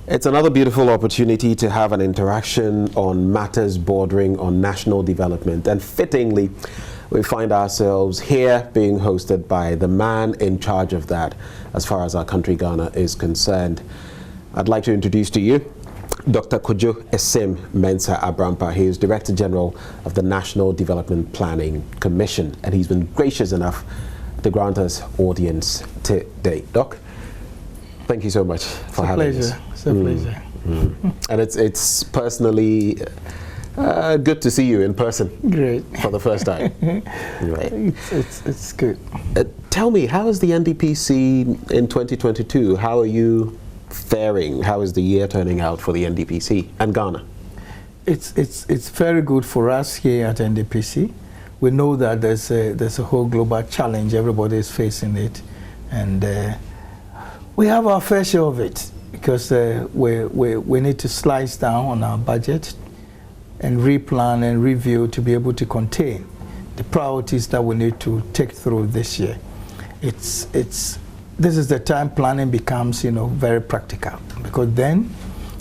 It's another beautiful opportunity to have an interaction on matters bordering on national development, and fittingly, we find ourselves here being hosted by the man in charge of that as far as our country Ghana is concerned. I'd like to introduce to you Dr. Kodjo Essiem Mensah-Abrampa. He is Director General of the National Development Planning Commission, and he's been gracious enough to grant us audience today. Doc, thank you so much for having us. It's a pleasure. And it's personally good to see you in person. Great. For the first time. Right. It's good. Tell me, how is the NDPC in 2022? How are you faring? How is the year turning out for the NDPC and Ghana? It's very good for us here at NDPC. We know that there's a whole global challenge. Everybody is facing it, and we have our fair share of it, because we need to slice down on our budget and replan and review to be able to contain the priorities that we need to take through this year. This is the time planning becomes, very practical, because then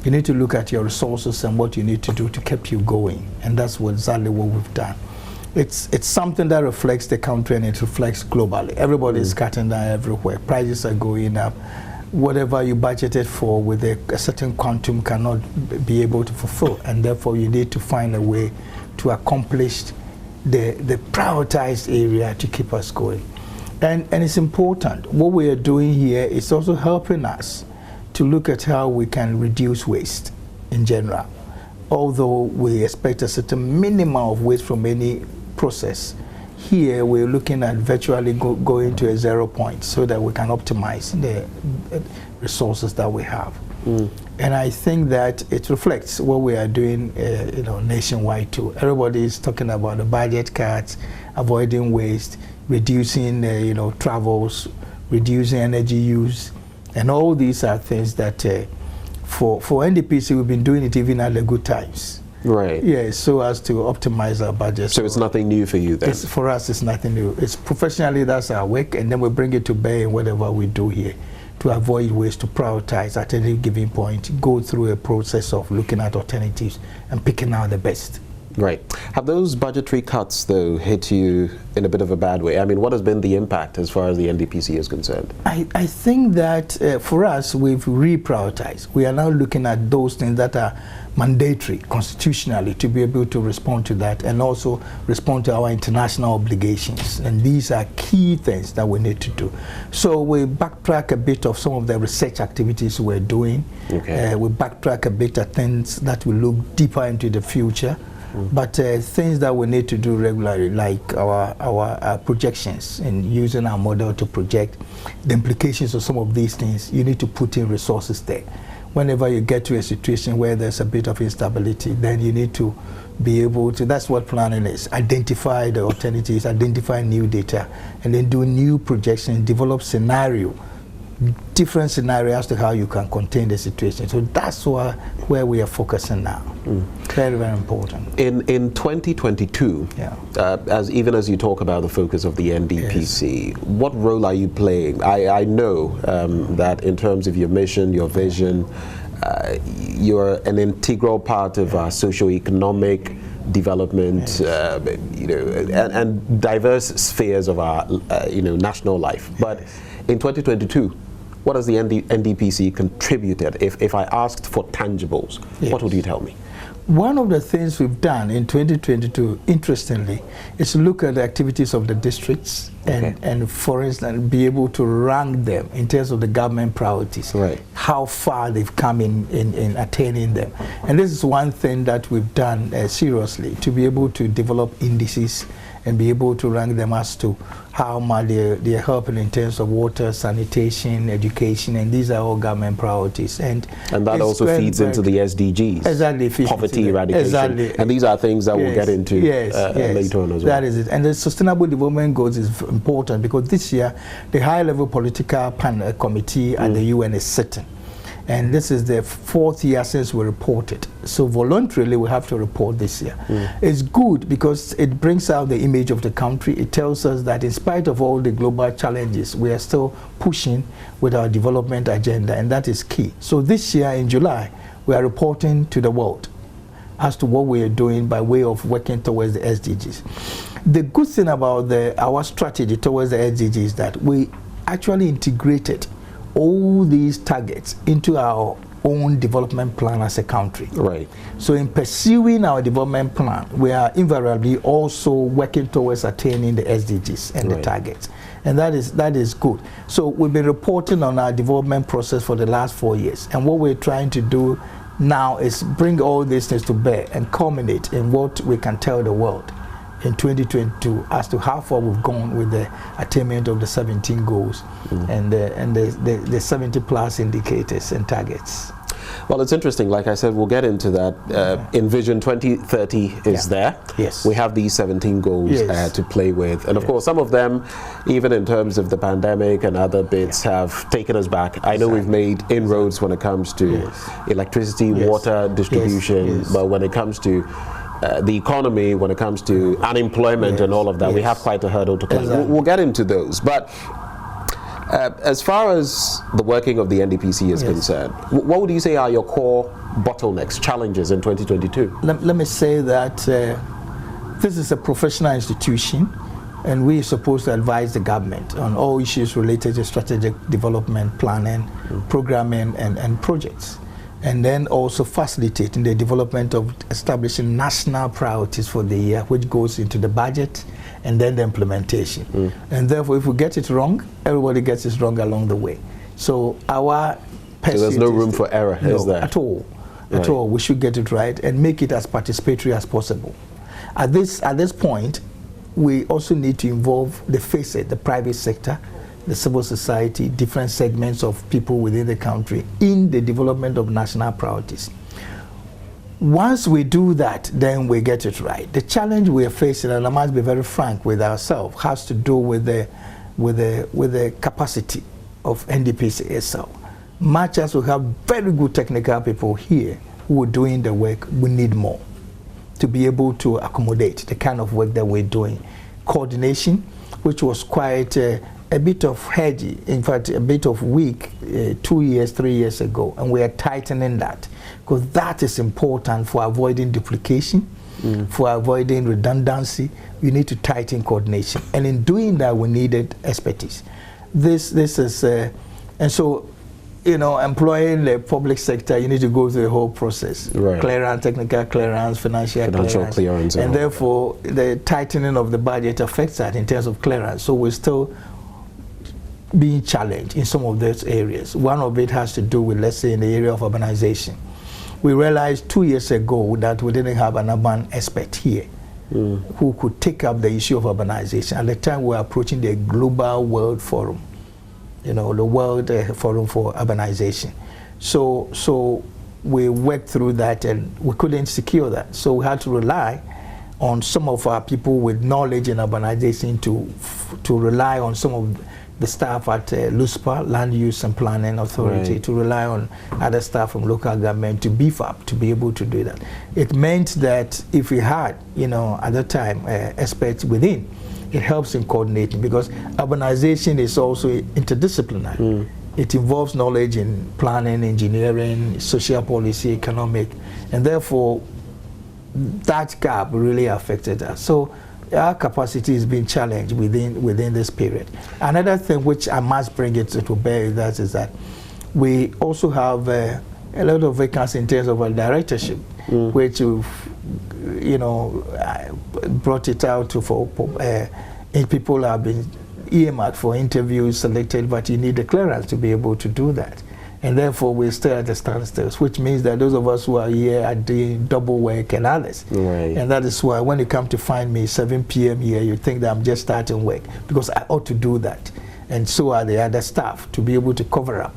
you need to look at your resources and what you need to do to keep you going, and that's exactly what we've done. It's something that reflects the country, and it reflects globally. Everybody is cutting down everywhere. Prices are going up. Whatever you budgeted for with a certain quantum cannot be able to fulfill, and therefore you need to find a way to accomplish the prioritized area to keep us going. And it's important. What we are doing here is also helping us to look at how we can reduce waste in general. Although we expect a certain minimum of waste from any process, here we're looking at virtually going to a 0 point so that we can optimize the resources that we have. And I think that it reflects what we are doing nationwide too. Everybody is talking about the budget cuts, avoiding waste, reducing travels, reducing energy use, and all these are things that for NDPC we've been doing it even at the good times. Right. Yeah, so as to optimize our budget. So it's nothing new for you then? For us, it's nothing new. It's professionally, that's our work, and then we bring it to bear in whatever we do here to avoid waste, to prioritize at any given point, go through a process of looking at alternatives and picking out the best. Right. Have those budgetary cuts, though, hit you in a bit of a bad way? I mean, what has been the impact as far as the NDPC is concerned? I think that for us, we've reprioritized. We are now looking at those things that are mandatory constitutionally to be able to respond to that, and also respond to our international obligations. And these are key things that we need to do. So we backtrack a bit of some of the research activities we're doing. Okay. We backtrack a bit at things that will look deeper into the future. But things that we need to do regularly, like our projections and using our model to project the implications of some of these things, you need to put in resources there. Whenever you get to a situation where there's a bit of instability, then you need to be able to, that's what planning is, identify the alternatives, identify new data, and then do new projections, develop different scenarios to how you can contain the situation. So that's where we are focusing now. Very, very important. In 2022, even as you talk about the focus of the NDPC, yes, what role are you playing? I know that in terms of your mission, your vision, you're an integral part of our socio-economic development, and diverse spheres of our, national life. But in 2022, what has the NDPC contributed? If I asked for tangibles, yes, what would you tell me? One of the things we've done in 2022, interestingly, is to look at the activities of the districts and for instance, be able to rank them in terms of the government priorities, right, how far they've come in attaining them. And this is one thing that we've done seriously, to be able to develop indices and be able to rank them as to how much they're helping in terms of water, sanitation, education, and these are all government priorities. And that also feeds into the SDGs. Exactly. Poverty eradication. Exactly. And these are things that we'll get into later on as well. That is it. And the Sustainable Development Goals is important because this year the high-level political panel committee at the UN is sitting. And this is the 4th year since we reported. So voluntarily, we have to report this year. It's good because it brings out the image of the country. It tells us that in spite of all the global challenges, we are still pushing with our development agenda, and that is key. So this year in July, we are reporting to the world as to what we are doing by way of working towards the SDGs. The good thing about our strategy towards the SDGs is that we actually integrated all these targets into our own development plan as a country. Right. So in pursuing our development plan, we are invariably also working towards attaining the SDGs and the targets. And that is good. So we've been reporting on our development process for the last 4 years. And what we're trying to do now is bring all these things to bear and culminate in what we can tell the world in 2022 as to how far we've gone with the attainment of the 17 goals and the 70 plus indicators and targets. Well, it's interesting. Like I said, we'll get into that. In Vision 2030 is there. Yes. We have these 17 goals to play with. And of course, some of them, even in terms of the pandemic and other bits, have taken us back. I know we've made inroads when it comes to electricity, water distribution, but when it comes to the economy, when it comes to unemployment and all of that, we have quite a hurdle to climb. Exactly. We'll get into those. But as far as the working of the NDPC is concerned, what would you say are your core bottlenecks, challenges in 2022? Let me say that this is a professional institution, and we are supposed to advise the government on all issues related to strategic development, planning, programming, and projects. And then also facilitating the development of establishing national priorities for the year, which goes into the budget and then the implementation. And therefore, if we get it wrong, everybody gets it wrong along the way. So our so there's no room for error, is there? At all. At all. We should get it right and make it as participatory as possible. At this point, we also need to involve the private sector, the civil society, different segments of people within the country in the development of national priorities. Once we do that, then we get it right. The challenge we are facing, and I must be very frank with ourselves, has to do with the capacity of NDPC itself. Much as we have very good technical people here who are doing the work, we need more to be able to accommodate the kind of work that we're doing. Coordination, which was quite a bit of hedgy, in fact a bit of weak 2 years, 3 years ago, and we are tightening that because that is important for avoiding duplication, for avoiding redundancy. You need to tighten coordination, and in doing that we needed expertise. This is and so, you know, employing the public sector, you need to go through the whole process. Clearance, technical clearance, financial clearance, and therefore the tightening of the budget affects that in terms of clearance. So we're still being challenged in some of those areas. One of it has to do with, let's say, in the area of urbanization. We realized 2 years ago that we didn't have an urban expert here who could take up the issue of urbanization. At the time we were approaching the Global World Forum, you know, the World Forum for Urbanization. So we worked through that and we couldn't secure that. So we had to rely on some of our people with knowledge in urbanization to rely on some of the staff at LUSPA, Land Use and Planning Authority, to rely on other staff from local government to beef up, to be able to do that. It meant that if we had, you know, at the time, experts within, it helps in coordinating because urbanization is also interdisciplinary. It involves knowledge in planning, engineering, social policy, economic, and therefore that gap really affected us. So our capacity is being challenged within this period. Another thing which I must bring it to bear is that we also have a lot of vacancies in terms of our directorship, which you know brought it out for people have been earmarked for interviews, selected, but you need a clearance to be able to do that. And therefore, we're still at the standstill, which means that those of us who are here are doing double work and others. And that is why when you come to find me 7 p.m. here, you think that I'm just starting work, because I ought to do that. And so are the other staff to be able to cover up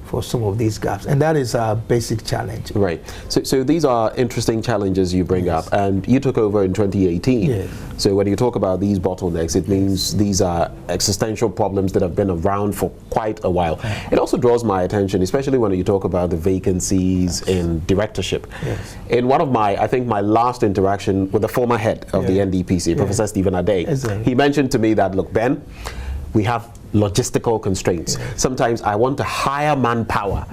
for some of these gaps, and that is our basic challenge. Right. So these are interesting challenges you bring up, and you took over in 2018. Yes. So when you talk about these bottlenecks, it means these are existential problems that have been around for quite a while. It also draws my attention, especially when you talk about the vacancies in directorship. Yes. In one of I think my last interaction with the former head of the NDPC, Professor Stephen Adey, Exactly. he mentioned to me that, look, Ben, we have logistical constraints. Sometimes I want to hire manpower,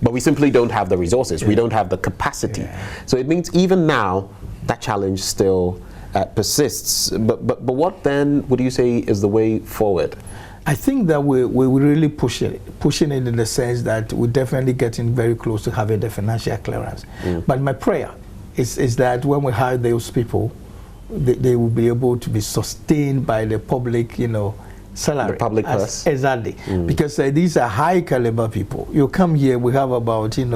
but we simply don't have the resources. We don't have the capacity. So it means even now, that challenge still persists. But what then would you say is the way forward? I think that we're really pushing it in the sense that we're definitely getting very close to having the financial clearance. But my prayer is that when we hire those people, they will be able to be sustained by the public, salary. The public purse. Exactly. Because these are high caliber people. You come here, we have about 10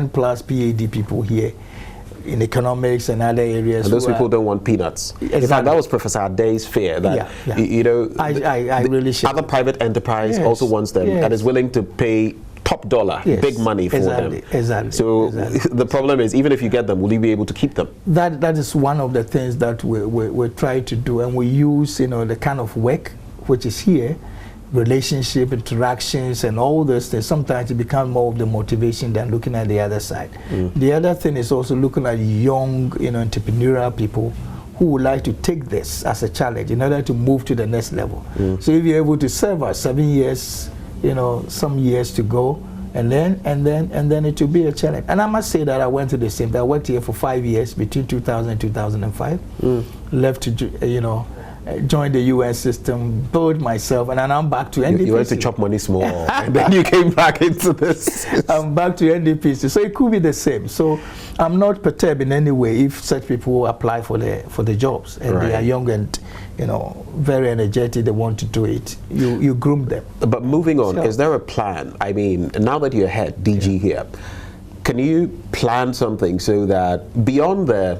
plus PhD people here in economics and other areas. And those people don't want peanuts. Exactly. In fact, that was Professor Adey's fear that I really share. Other private enterprise also wants them and is willing to pay top dollar, big money for them. Exactly. So the problem is, even if you get them, will you be able to keep them? That is one of the things that we try to do, and we use the kind of work which is here, relationship, interactions, and all those things. Sometimes it becomes more of the motivation than looking at the other side. The other thing is also looking at young, entrepreneurial people who would like to take this as a challenge in order to move to the next level. So if you're able to serve us 7 years, some years to go, and then it will be a challenge. And I must say that I went through the same thing. I worked here for 5 years between 2000 and 2005. Left to joined the UN system, built myself, and then I'm back to NDPC. You went to chop money small, and then you came back into this. I'm back to NDPC, so it could be the same. So I'm not perturbed in any way if such people apply for the jobs, and they are young and very energetic. They want to do it. You groom them. But moving on, is there a plan? I mean, now that you're head DG here, can you plan something so that beyond the,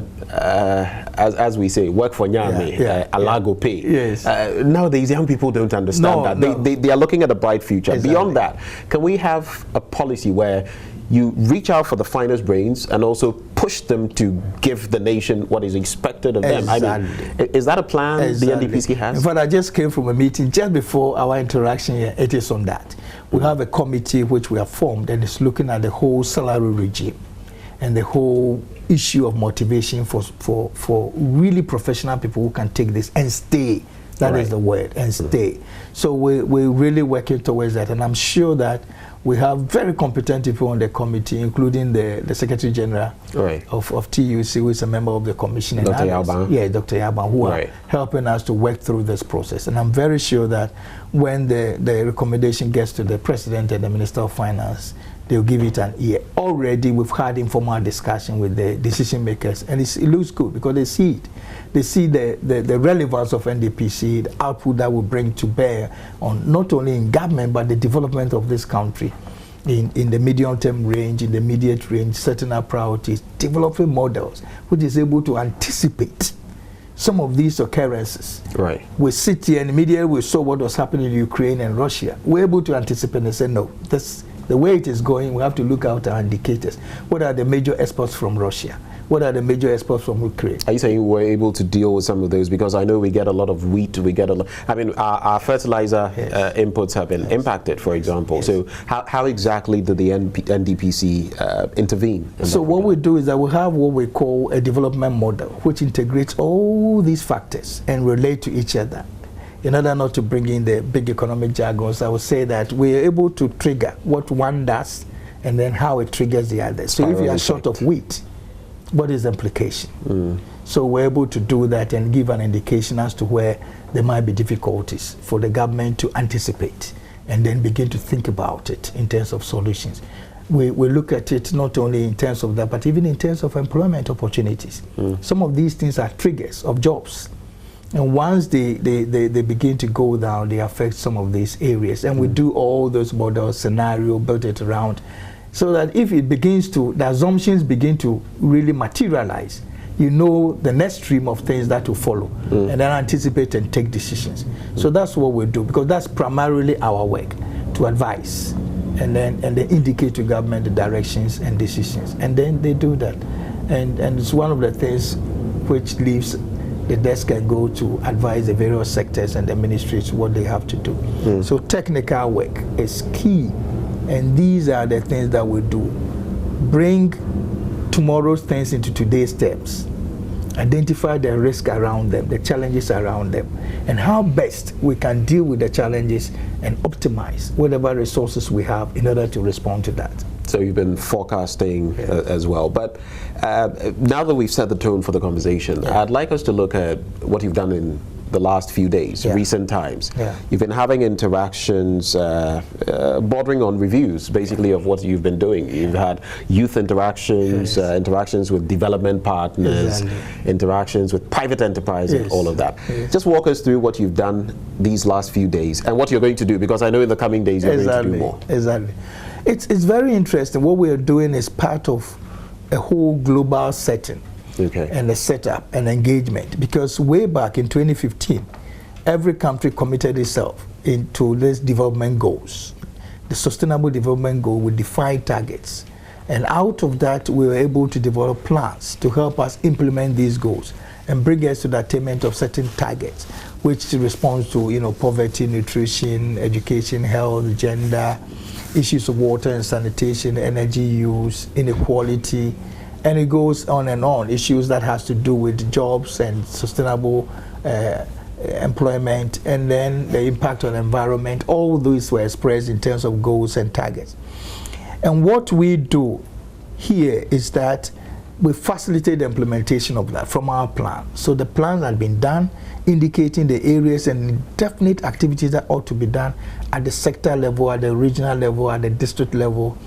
as we say, work for Nyame, Alago pay? Yes. Nowadays, young people don't understand that. They are looking at a bright future. Exactly. Beyond that, can we have a policy where you reach out for the finest brains and also push them to give the nation what is expected of them? I mean, is that a plan the NDPC has? In fact, I just came from a meeting just before our interaction here. It is on that. We have a committee which we have formed and is looking at the whole salary regime and the whole issue of motivation for really professional people who can take this and stay. That is the word, and stay. So we're really working towards that, and I'm sure that we have very competent people on the committee, including the Secretary General of TUC, who is a member of the commission. Dr. Yaban. Yeah, Dr. Yaban, who are helping us to work through this process. And I'm very sure that when the recommendation gets to the President and the Minister of Finance, they'll give it an ear. Already, we've had informal discussion with the decision makers, and it looks good because they see it. They see the relevance of NDPC, the output that will bring to bear on not only in government, but the development of this country in the medium-term range, in the immediate range, setting up priorities, developing models, which is able to anticipate some of these occurrences. We sit here and immediately we saw what was happening in Ukraine and Russia. We're able to anticipate and say, no, the way it is going, we have to look out our indicators. What are the major exports from Russia? What are the major exports from Ukraine? Are you saying we're able to deal with some of those? Because I know we get a lot of wheat, we get a lot, I mean, our fertilizer inputs have been impacted, for example. So how exactly did the NDPC intervene? So what we do is that we have what we call a development model, which integrates all these factors and relate to each other. In order not to bring in the big economic jargons, I would say that we are able to trigger what one does and then how it triggers the other. So if you are short of wheat, what is the implication? So we're able to do that and give an indication as to where there might be difficulties for the government to anticipate and then begin to think about it in terms of solutions. We look at it not only in terms of that, but even in terms of employment opportunities. Some of these things are triggers of jobs. And once they begin to go down, they affect some of these areas. And we do all those models, scenario, build it around, so that if it begins to, the assumptions begin to really materialize, you know the next stream of things that will follow, and then anticipate and take decisions. So that's what we do, because that's primarily our work, to advise and then indicate to government the directions and decisions, and then they do that, and it's one of the things which leaves the desk can go to advise the various sectors and the ministries what they have to do. So technical work is key, and these are the things that we do. Bring tomorrow's things into today's terms. Identify the risk around them, the challenges around them, and how best we can deal with the challenges and optimize whatever resources we have in order to respond to that. So you've been forecasting as well. But now that we've set the tone for the conversation, I'd like us to look at what you've done in the last few days, recent times. You've been having interactions bordering on reviews, basically, of what you've been doing. You've had youth interactions, interactions with development partners, interactions with private enterprise, and all of that. Just walk us through what you've done these last few days and what you're going to do, because I know in the coming days you're going to do more. Exactly. It's very interesting. What we are doing is part of a whole global setting. And a setup and engagement, because way back in 2015, every country committed itself into these development goals. The Sustainable Development Goal with defined targets, and out of that we were able to develop plans to help us implement these goals and bring us to the attainment of certain targets, which responds to poverty, nutrition, education, health, gender, issues of water and sanitation, energy use, inequality. And it goes on and on, issues that has to do with jobs and sustainable employment, and then the impact on environment. All these were expressed in terms of goals and targets. And what we do here is that we facilitate the implementation of that from our plan. So the plans have been done, indicating the areas and definite activities that ought to be done at the sector level, at the regional level, at the district level,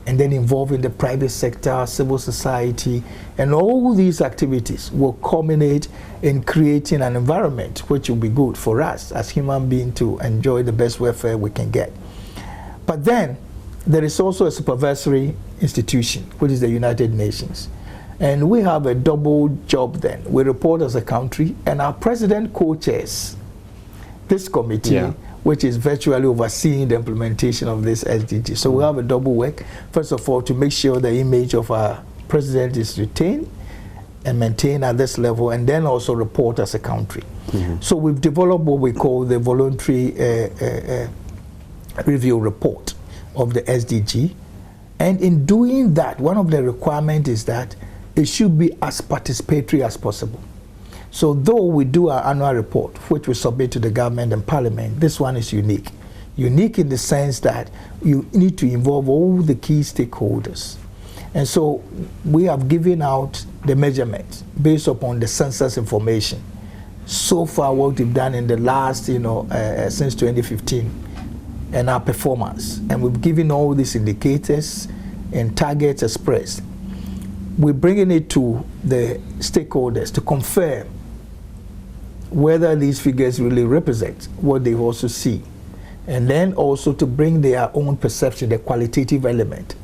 and then involving the private sector, civil society, and all these activities will culminate in creating an environment which will be good for us as human beings to enjoy the best welfare we can get. But then there is also a supervisory institution, which is the United Nations. And we have a double job then. We report as a country, and our president co-chairs this committee, which is virtually overseeing the implementation of this SDG. So we have a double work. First of all, to make sure the image of our president is retained and maintained at this level, and then also report as a country. So we've developed what we call the voluntary review report of the SDG. And in doing that, one of the requirements is that it should be as participatory as possible. So though we do our annual report, which we submit to the government and parliament, this one is unique. Unique in the sense that you need to involve all the key stakeholders. And so we have given out the measurements based upon the census information. So far what we've done in the last, since 2015, and our performance. And we've given all these indicators and targets expressed. We're bringing it to the stakeholders to confirm whether these figures really represent what they also see, and then also to bring their own perception, the qualitative element,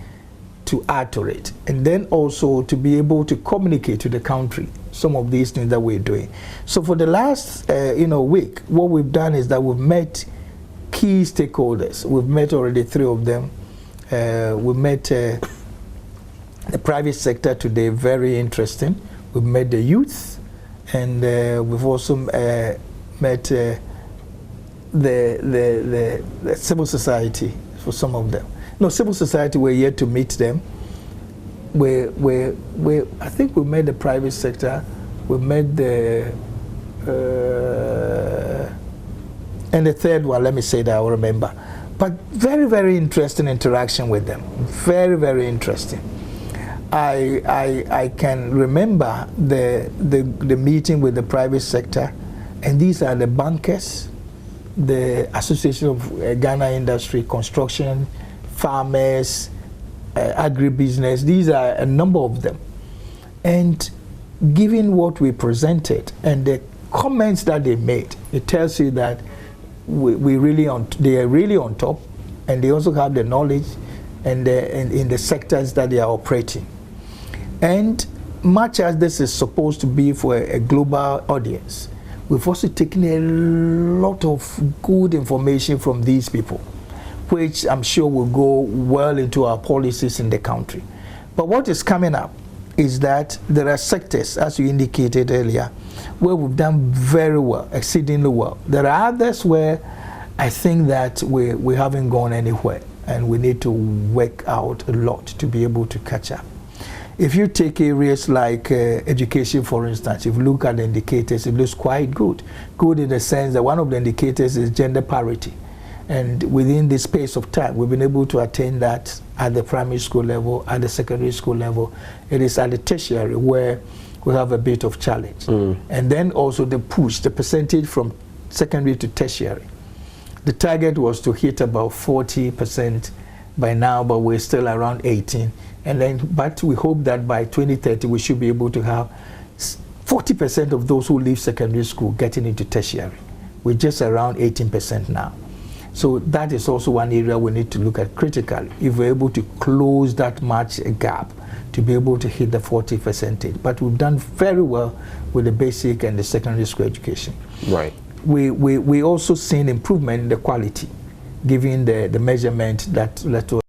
to add to it, and then also to be able to communicate to the country some of these things that we're doing. So for the last week, what we've done is that we've met key stakeholders. We've met already 3 of them. We've met the private sector today, very interesting. We've met the youth, and we've also met the civil society for some of them. No, civil society, we're yet to meet them. I think we met the private sector, we met the and the third one, let me say that I'll remember. But very, very interesting interaction with them. Very, very interesting. I can remember the meeting with the private sector, and these are the bankers, the Association of Ghana Industry, construction, farmers, agribusiness. These are a number of them. And given what we presented and the comments that they made, it tells you that they are really on top, and they also have the knowledge and in the sectors that they are operating. And much as this is supposed to be for a global audience, we've also taken a lot of good information from these people. which I'm sure will go well into our policies in the country. But what is coming up is that there are sectors, as you indicated earlier, where we've done very well, exceedingly well. There are others where I think that we haven't gone anywhere, and we need to work out a lot to be able to catch up. If you take areas like education, for instance, if you look at the indicators, it looks quite good. Good in the sense that one of the indicators is gender parity. And within this space of time, we've been able to attain that at the primary school level, at the secondary school level. It is at the tertiary where we have a bit of challenge. And then also the push, the percentage from secondary to tertiary. The target was to hit about 40% by now, but we're still around 18. And then, but we hope that by 2030, we should be able to have 40% of those who leave secondary school getting into tertiary. We're just around 18% now. So that is also one area we need to look at critically. If we're able to close that much gap, to be able to hit the 40%. But we've done very well with the basic and the secondary school education. Right. We also seen improvement in the quality, given the measurement that led to the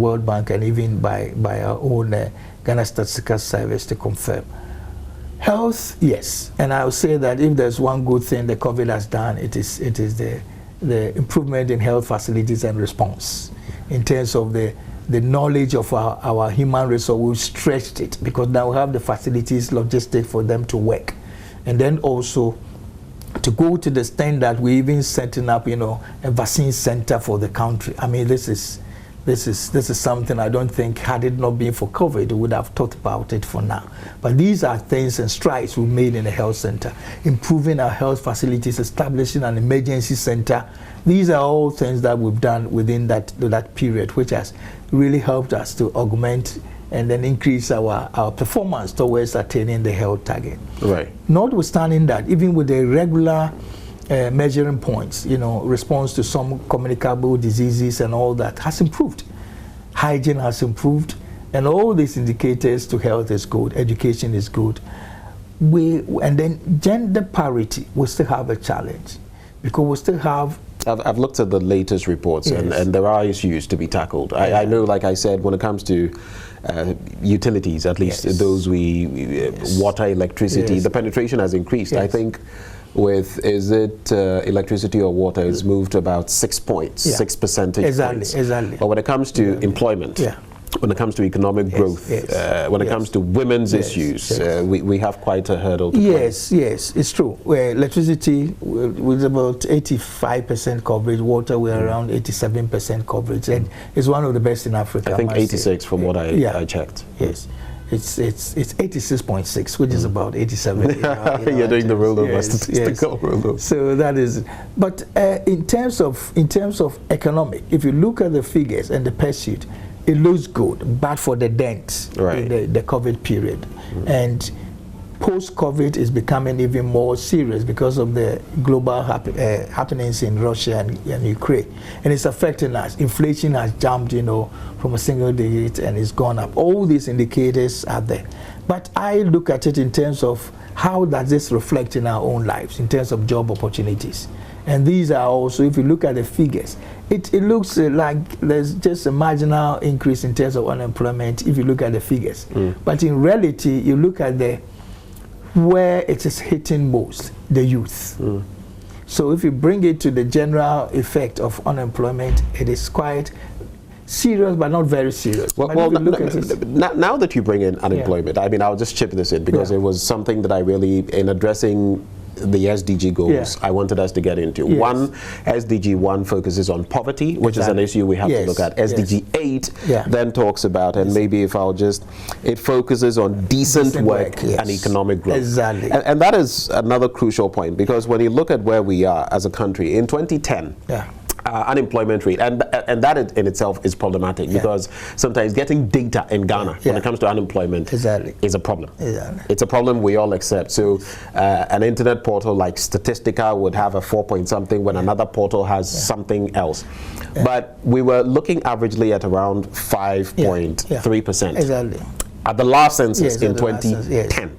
World Bank and even by our own Ghana Statistical Service to confirm. Health, yes, and I would say that if there's one good thing the COVID has done, it is the improvement in health facilities and response. In terms of the knowledge of our human resource, we've stretched it because now we have the facilities, logistics for them to work. And then also to go to the extent that we're even setting up, a vaccine center for the country. I mean, this is something I don't think, had it not been for COVID, we would have thought about it for now. But these are things and strides we made in the health center, improving our health facilities, establishing an emergency center. These are all things that we've done within that period, which has really helped us to augment and then increase our performance towards attaining the health target. Right. Notwithstanding that, even with the regular measuring points, response to some communicable diseases and all that has improved. Hygiene has improved, and all these indicators to health is good, education is good. And then gender parity, we still have a challenge because we still have. I've looked at the latest reports, yes, and there are issues to be tackled. Yeah. I know, like I said, when it comes to utilities, at least yes, those water, electricity, yes, the penetration has increased. Yes. I think with, is it electricity or water, it's moved to about 6 points, yeah, 6 percentage points. Exactly. But when it comes to employment, yeah, when it comes to economic growth, when it comes to women's issues, we have quite a hurdle to climb. Yes, it's true. Electricity with about 85% coverage, water we're around 87% coverage, and it's one of the best in Africa. I think 86 from what I checked. Yes. It's 86.6, which is about 87. You're doing the rollover, statistical rollover. So that is, but in terms of economic, if you look at the figures and the pursuit, it looks good, but for the dent in the COVID period. And post-COVID is becoming even more serious because of the global happenings in Russia and Ukraine. And it's affecting us. Inflation has jumped, from a single digit and it's gone up. All these indicators are there. But I look at it in terms of how does this reflect in our own lives, in terms of job opportunities. And these are also, if you look at the figures, it looks like there's just a marginal increase in terms of unemployment if you look at the figures. But in reality, you look at where it is hitting most, the youth. So if you bring it to the general effect of unemployment, it is quite serious, but not very serious. Well, now that you bring in unemployment, I mean, I'll just chip this in because it was something that I really, in addressing the SDG goals, I wanted us to get into. One, SDG 1 focuses on poverty, which is an issue we have to look at. SDG 8 then talks about, and maybe if I'll just, it focuses on decent work and economic growth. Exactly. And that is another crucial point, because when you look at where we are as a country, in 2010, unemployment rate, and that in itself is problematic because sometimes getting data in Ghana when it comes to unemployment is a problem. It's a problem we all accept. So an internet portal like Statistica would have a 4-point-something when another portal has something else. But we were looking averagely at around 5.3%. Exactly. At the last census in 2010.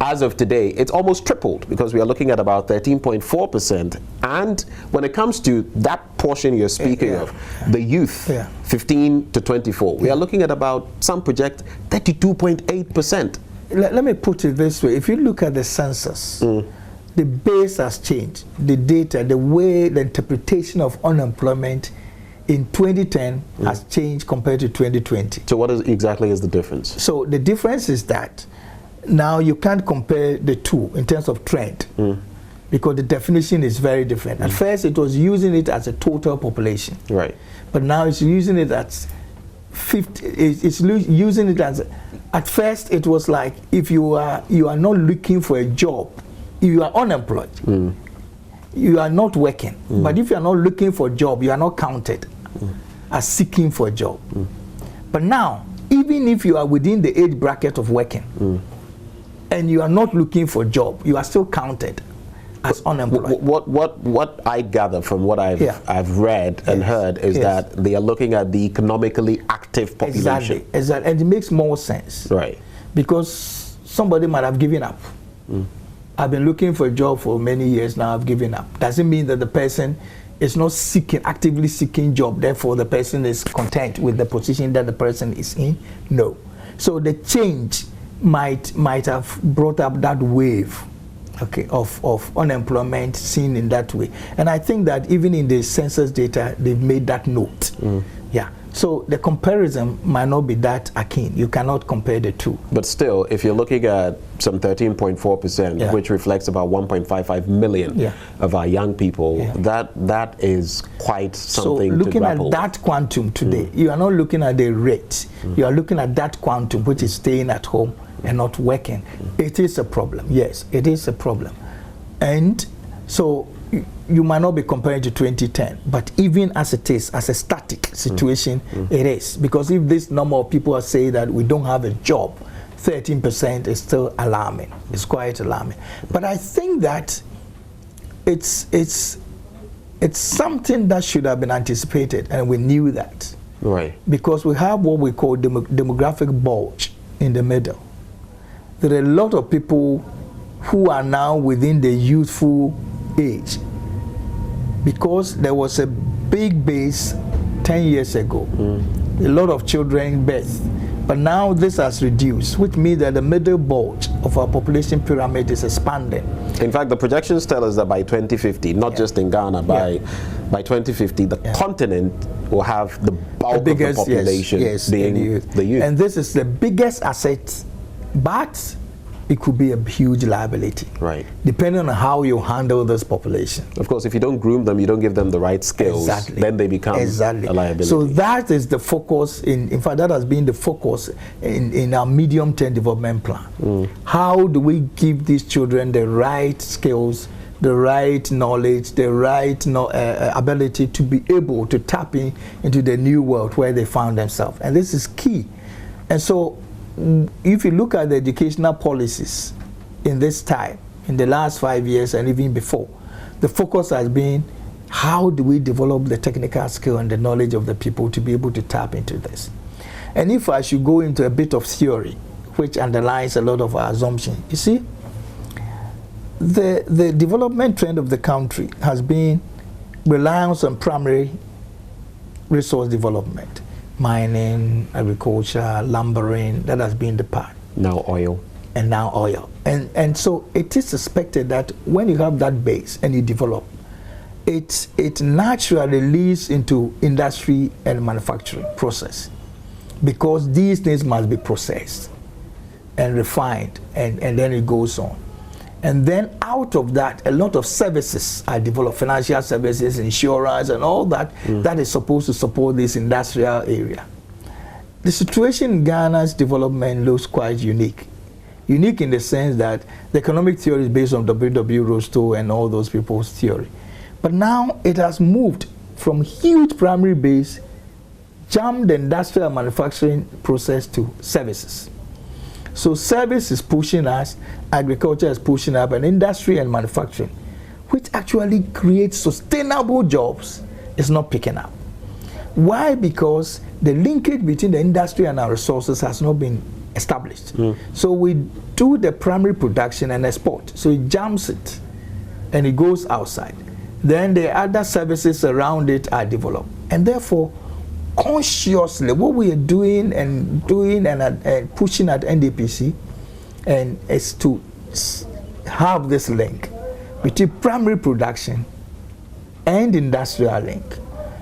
as of today, it's almost tripled because we are looking at about 13.4%. And when it comes to that portion you're speaking of, the youth, 15 to 24, we are looking at about, some project, 32.8%. Let me put it this way. If you look at the census, the base has changed. The data, the way, the interpretation of unemployment in 2010 has changed compared to 2020. So what exactly is the difference? So the difference is that now you can't compare the two in terms of trend because the definition is very different. At first it was using it as a total population. Right. But now it's using it as 50, it's using it as, at first it was like if you are not looking for a job, if you are unemployed, you are not working. But if you are not looking for a job, you are not counted as seeking for a job. But now, even if you are within the age bracket of working and you are not looking for a job, you are still counted as unemployed. What I gather from what I've read and heard is that they are looking at the economically active population. Exactly. And it makes more sense. Right. Because somebody might have given up. I've been looking for a job for many years now, I've given up. Doesn't mean that the person is not actively seeking job, therefore the person is content with the position that the person is in. No. So the change might have brought up that wave, of unemployment seen in that way. And I think that even in the census data, they've made that note. So the comparison might not be that akin. You cannot compare the two. But still, if you're looking at some 13.4%, which reflects about 1.55 million of our young people, that is quite something to grapple. So looking at that quantum today, you are not looking at the rate. You are looking at that quantum, which is staying at home and not working. It is a problem. Yes, it is a problem. And so you might not be comparing to 2010, but even as it is, as a static situation, it is. Because if this number of people are saying that we don't have a job, 13% is still alarming. It's quite alarming. But I think that it's something that should have been anticipated, and we knew that. Right. Because we have what we call demographic bulge in the middle. There are a lot of people who are now within the youthful age, because there was a big base 10 years ago, a lot of children birth, but now this has reduced, which means that the middle bulge of our population pyramid is expanding. In fact, the projections tell us that by 2050, not just in Ghana, by 2050, the continent will have the bulk of the population being the youth. And this is the biggest asset, but it could be a huge liability. Right. Depending on how you handle this population. Of course, if you don't groom them, you don't give them the right skills, then they become a liability. So that is the focus, in fact, that has been the focus in our medium-term development plan. How do we give these children the right skills, the right knowledge, the right ability to be able to tap into the new world where they found themselves? And this is key. And so, if you look at the educational policies in this time, in the last 5 years and even before, the focus has been how do we develop the technical skill and the knowledge of the people to be able to tap into this. And if I should go into a bit of theory, which underlies a lot of our assumptions, you see, the development trend of the country has been reliance on primary resource development. Mining, agriculture, lumbering, that has been the path. Now oil. And now oil. And so it is suspected that when you have that base and you develop, it naturally leads into industry and manufacturing process, because these things must be processed and refined, and then it goes on. And then out of that, a lot of services are developed, financial services, insurance, and all that, that is supposed to support this industrial area. The situation in Ghana's development looks quite unique. Unique in the sense that the economic theory is based on W.W. Rostow and all those people's theory. But now it has moved from huge primary base, jumped the industrial manufacturing process to services. So service is pushing us, agriculture is pushing up, and industry and manufacturing, which actually creates sustainable jobs, is not picking up. Why? Because the linkage between the industry and our resources has not been established. So we do the primary production and export. So it jumps it and it goes outside. Then the other services around it are developed. And therefore, consciously, what we are doing and pushing at NDPC and is to have this link between primary production and industrial link.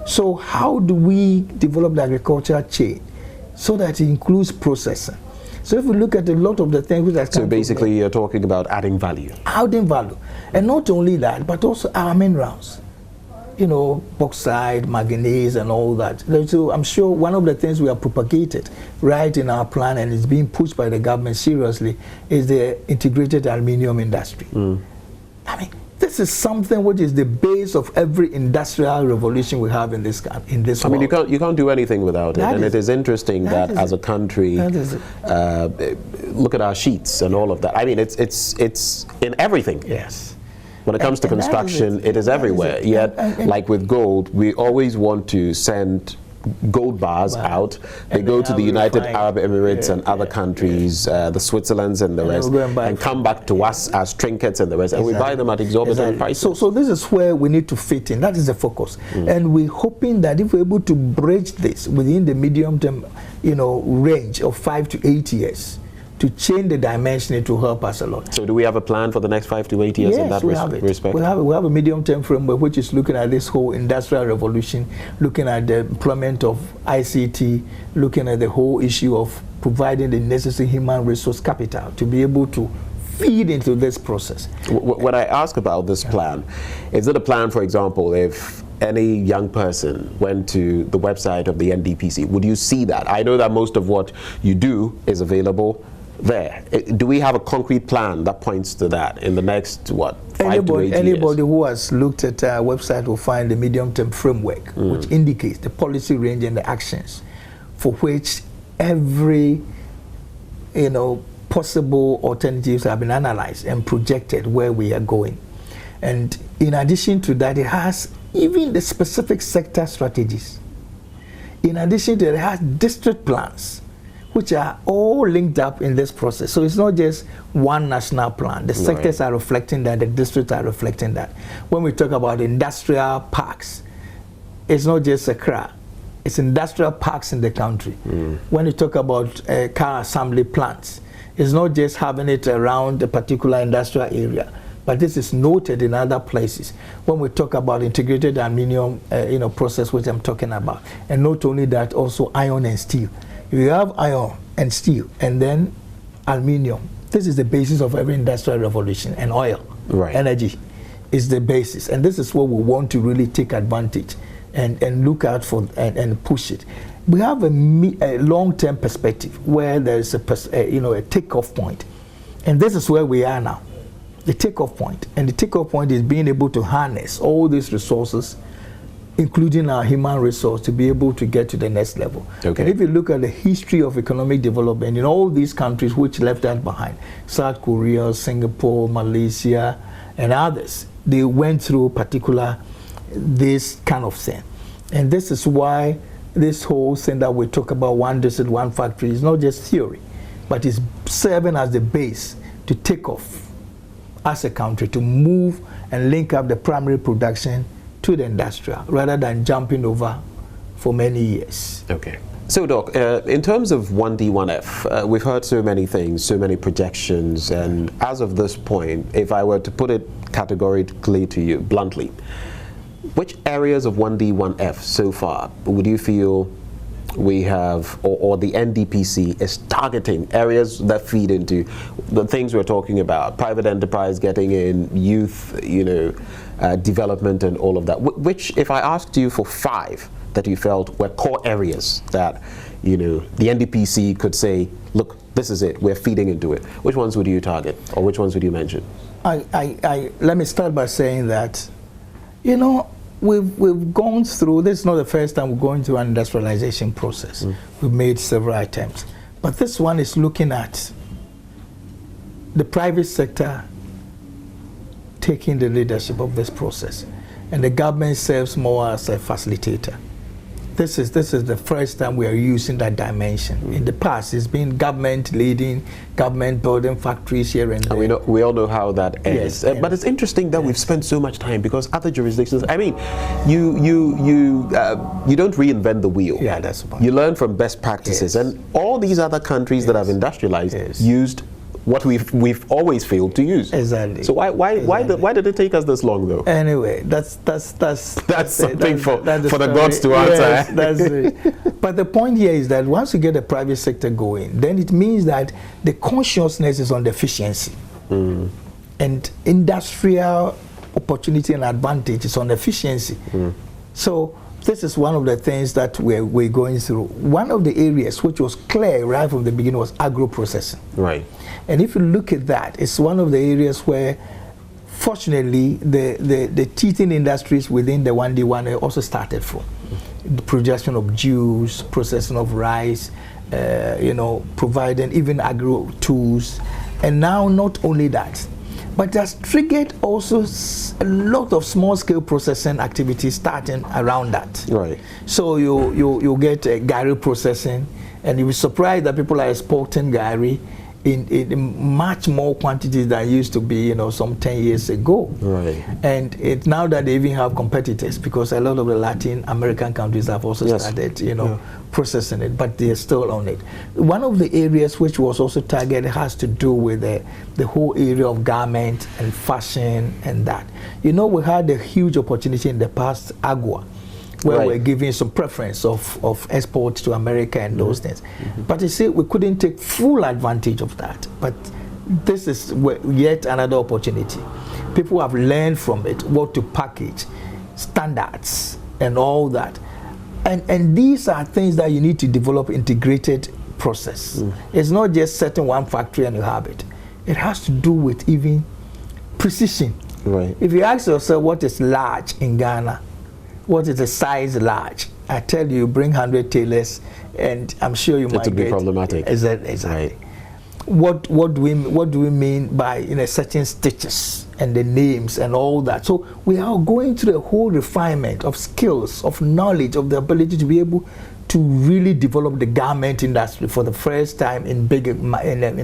So how do we develop the agricultural chain so that it includes processing? So if we look at a lot of the things that so basically you're talking about adding value. Adding value. And not only that, but also our minerals. You know, bauxite, manganese, and all that. So I'm sure one of the things we have propagated right in our plan and is being pushed by the government seriously is the integrated aluminium industry. I mean, this is something which is the base of every industrial revolution we have in this world. I mean, you can't do anything without it. And it is interesting that as a country, look at our sheets and all of that. I mean, it's in everything. Yes. When it comes to construction, it is everywhere. Yet, like with gold, we always want to send gold bars out. They go to the United Arab Emirates and other countries, the Switzerlands and the rest, and come back to us as trinkets and the rest, and we buy them at exorbitant prices. So this is where we need to fit in. That is the focus. And we're hoping that if we're able to bridge this within the medium term, range of 5 to 8 years, to change the dimension, it will help us a lot. So do we have a plan for the next 5 to 8 years in that respect? We have a medium-term framework which is looking at this whole industrial revolution, looking at the employment of ICT, looking at the whole issue of providing the necessary human resource capital to be able to feed into this process. When I ask about this plan, is it a plan, for example, if any young person went to the website of the NDPC, would you see that? I know that most of what you do is available there. Do we have a concrete plan that points to that in the next, 5 to 8 years? Anybody who has looked at our website will find the medium-term framework, which indicates the policy range and the actions for which every, possible alternatives have been analyzed and projected where we are going. And in addition to that, it has even the specific sector strategies. In addition to that, it has district plans, which are all linked up in this process. So it's not just one national plan. The sectors are reflecting that, the districts are reflecting that. When we talk about industrial parks, it's not just Accra, it's industrial parks in the country. When you talk about car assembly plants, it's not just having it around a particular industrial area, but this is noted in other places. When we talk about integrated aluminium process, which I'm talking about, and not only that, also iron and steel. You have iron and steel, and then aluminium. This is the basis of every industrial revolution, and oil, energy is the basis. And this is what we want to really take advantage and look out for and push it. We have a long-term perspective where there is a takeoff point. And this is where we are now, the takeoff point. And the takeoff point is being able to harness all these resources, including our human resource, to be able to get to the next level. And if you look at the history of economic development in all these countries which left that behind, South Korea, Singapore, Malaysia, and others, they went through this kind of thing. And this is why this whole thing that we talk about, one district, one factory, is not just theory, but it's serving as the base to take off as a country, to move and link up the primary production to the industrial, rather than jumping over for many years. Okay. So, Doc, in terms of 1D, 1F, we've heard so many things, so many projections, and as of this point, if I were to put it categorically to you, bluntly, which areas of 1D, 1F so far would you feel we have, or the NDPC is targeting, areas that feed into the things we're talking about, private enterprise getting in, youth, development and all of that, which, if I asked you for 5 that you felt were core areas that, the NDPC could say, look, this is it, we're feeding into it, which ones would you target, or which ones would you mention? Let me start by saying that, we've gone through, this is not the first time we're going through an industrialization process. We've made several attempts. But this one is looking at the private sector taking the leadership of this process. And the government serves more as a facilitator. This is the first time we are using that dimension. In the past, it's been government leading, government building factories here and there. And we all know how that ends. Yes, but it's interesting that we've spent so much time, because other jurisdictions, I mean, you don't reinvent the wheel. Yeah, that's the point. You learn from best practices, and all these other countries that have industrialized used what we've always failed to use. Exactly. So why did it take us this long, though? Anyway, that's something for the gods to answer. Yes, that's it. But the point here is that once you get the private sector going, then it means that the consciousness is on the efficiency, and industrial opportunity and advantage is on efficiency. So this is one of the things that we're going through. One of the areas which was clear right from the beginning was agro-processing. Right. And if you look at that, it's one of the areas where, fortunately, the teething industries within the 1D1 also started from. The production of juice, processing of rice, providing even agro tools. And now not only that, but it has triggered also a lot of small-scale processing activities starting around that. Right. So you get gari processing, and you'll be surprised that people are exporting gari in much more quantity than used to be, some 10 years ago. Right. And now that they even have competitors, because a lot of the Latin American countries have also started, processing it, but they're still on it. One of the areas which was also targeted has to do with the whole area of garment and fashion and that. We had a huge opportunity in the past, agua, where we're giving some preference of export to America and those things. But you see, we couldn't take full advantage of that. But this is yet another opportunity. People have learned from it what to package, standards, and all that. And these are things that you need to develop integrated process. It's not just setting one factory and you have it. It has to do with even precision. Right. If you ask yourself what is large in Ghana, what is the size large? I tell you, bring 100 tailors, and I'm sure you might get. It would be problematic. Exactly. Right. What do we mean by certain stitches and the names and all that? So we are going through a whole refinement of skills, of knowledge, of the ability to be able to really develop the garment industry for the first time in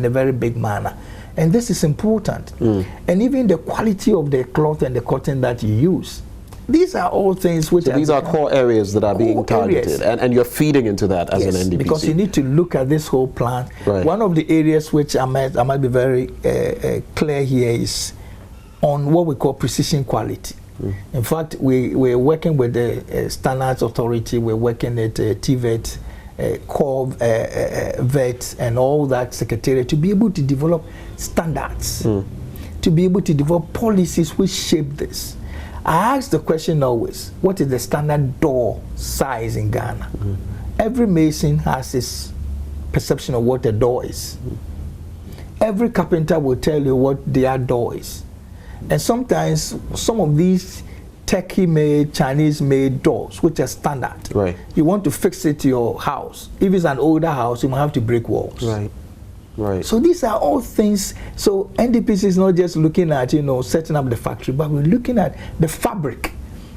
a very big manner. And this is important. And even the quality of the cloth and the cotton that you use. These are all things which these are core areas that are being targeted, and you're feeding into that as an NDPC. Because you need to look at this whole plan. Right. One of the areas which I might be very clear here is on what we call precision quality. In fact, we're working with the Standards Authority, we're working at TVET, Core VET, and all that secretariat to be able to develop standards, to be able to develop policies which shape this. I ask the question always, what is the standard door size in Ghana? Every mason has his perception of what a door is. Every carpenter will tell you what their door is. And sometimes some of these techie-made, Chinese-made doors, which are standard, you want to fix it to your house. If it's an older house, you might have to break walls. Right. So these are all things. So NDPC is not just looking at setting up the factory, but we're looking at the fabric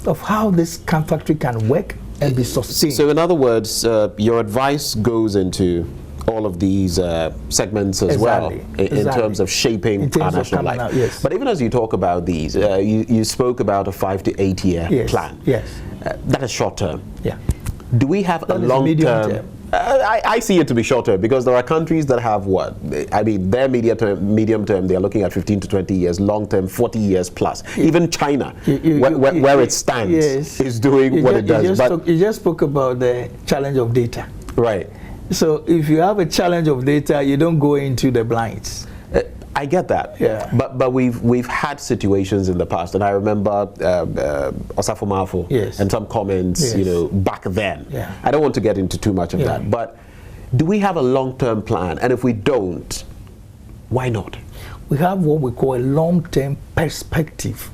of how this factory can work and be sustained. So in other words, your advice goes into all of these segments as well in terms of shaping our national life. But even as you talk about these, you spoke about a 5 to 8 year plan. That is short term. Do we have a long term? I see it to be shorter, because there are countries that have their medium term, they are looking at 15 to 20 years, long term 40 years plus. Even China, where it stands, is doing what it does. You just spoke about the challenge of data. Right. So if you have a challenge of data, you don't go into the blinds. I get that, but we've had situations in the past, and I remember Osafo Mafo and some comments, back then. I don't want to get into too much of that, but do we have a long-term plan? And if we don't, why not? We have what we call a long-term perspective.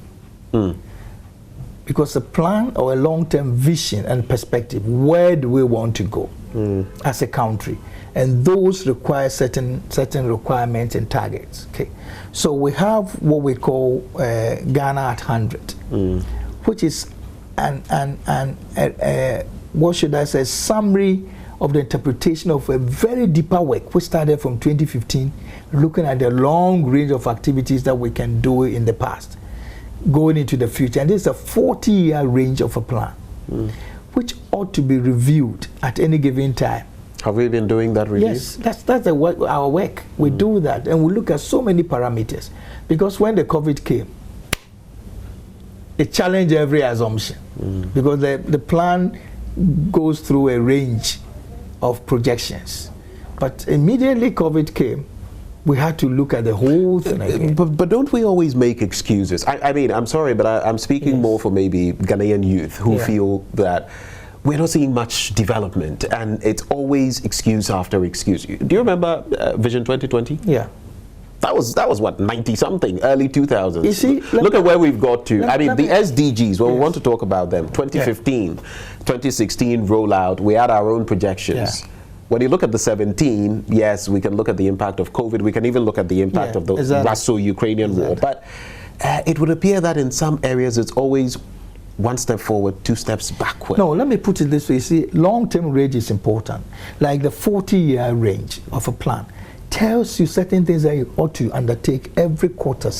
Because a plan or a long-term vision and perspective, where do we want to go as a country? And those require certain requirements and targets. Okay, so we have what we call Ghana at 100, which is a what should I say, summary of the interpretation of a very deeper work which started from 2015, looking at the long range of activities that we can do in the past, going into the future. And this is a 40-year range of a plan, which ought to be reviewed at any given time. Have we been doing that review? Yes, that's our work. We do that, and we look at so many parameters. Because when the COVID came, it challenged every assumption. Because the plan goes through a range of projections. But immediately COVID came, we had to look at the whole thing again. But don't we always make excuses? I mean, I'm sorry, but I'm speaking more for maybe Ghanaian youth who feel that we're not seeing much development, and it's always excuse after excuse. Do you remember Vision 2020? Yeah. That was what, 90-something, early 2000s. You see, look at where we've got to. I mean, the SDGs, when we want to talk about them, 2015, 2016 rollout, we had our own projections. Yeah. When you look at the 17, yes, we can look at the impact of COVID. We can even look at the impact of the Russo-Ukrainian war. But it would appear that in some areas it's always one step forward, two steps backward. No, let me put it this way. You see, long-term range is important. Like the 40-year range of a plan tells you certain things that you ought to undertake every quarter,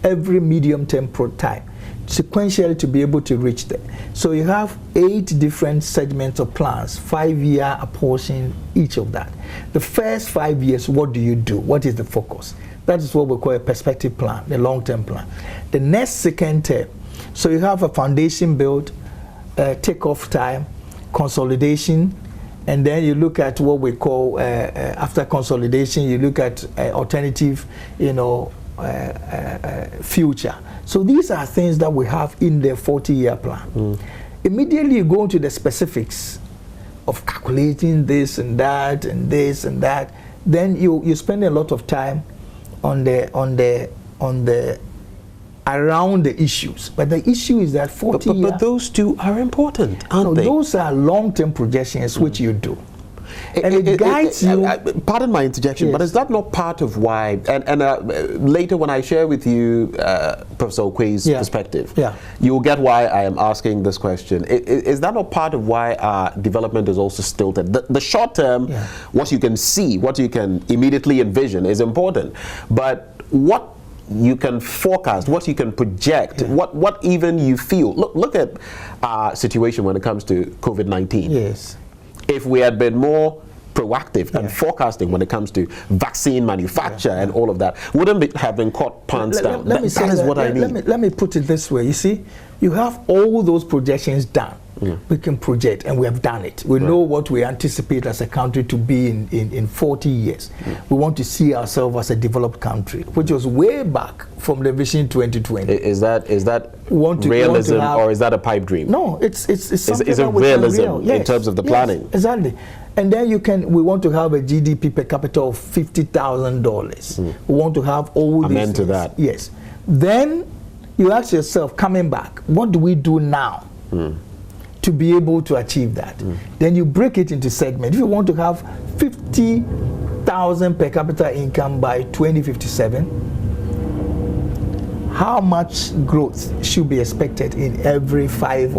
every medium-term time, sequentially to be able to reach them. So you have 8 different segments of plans, 5-year apportion each of that. The first 5 years, what do you do? What is the focus? That is what we call a perspective plan, the long-term plan. The next second term, so you have a foundation build, take-off time, consolidation, and then you look at what we call, after consolidation, you look at alternative, future. So these are things that we have in the 40-year plan. Immediately you go into the specifics of calculating this and that and this and that. Then you spend a lot of time on the around the issues. But the issue is that 40 years. But those two are important, aren't they? Those are long-term projections which you do. And it guides you. Pardon my interjection, but is that not part of why, and later when I share with you Professor Okwe's perspective, you'll get why I am asking this question. Is that not part of why our development is also stilted? The short term, what you can see, what you can immediately envision is important, but what you can forecast, what you can project, what even you feel. Look at our situation when it comes to COVID-19. Yes. If we had been more proactive and forecasting when it comes to vaccine manufacture and all of that, wouldn't have been caught pants down. That is what I mean. Let me put it this way. You see, you have all those projections done. We can project, and we have done it. We know what we anticipate as a country to be in 40 years. We want to see ourselves as a developed country, which was way back from the Vision 2020. Is that realism, or is that a pipe dream? No, it's something is it realism in terms of the planning? Yes, exactly. And then we want to have a GDP per capita of $50,000. We want to have all these Amen to that. Yes. Then you ask yourself, coming back, what do we do now to be able to achieve that? Then you break it into segments. If you want to have 50,000 per capita income by 2057, how much growth should be expected in every 5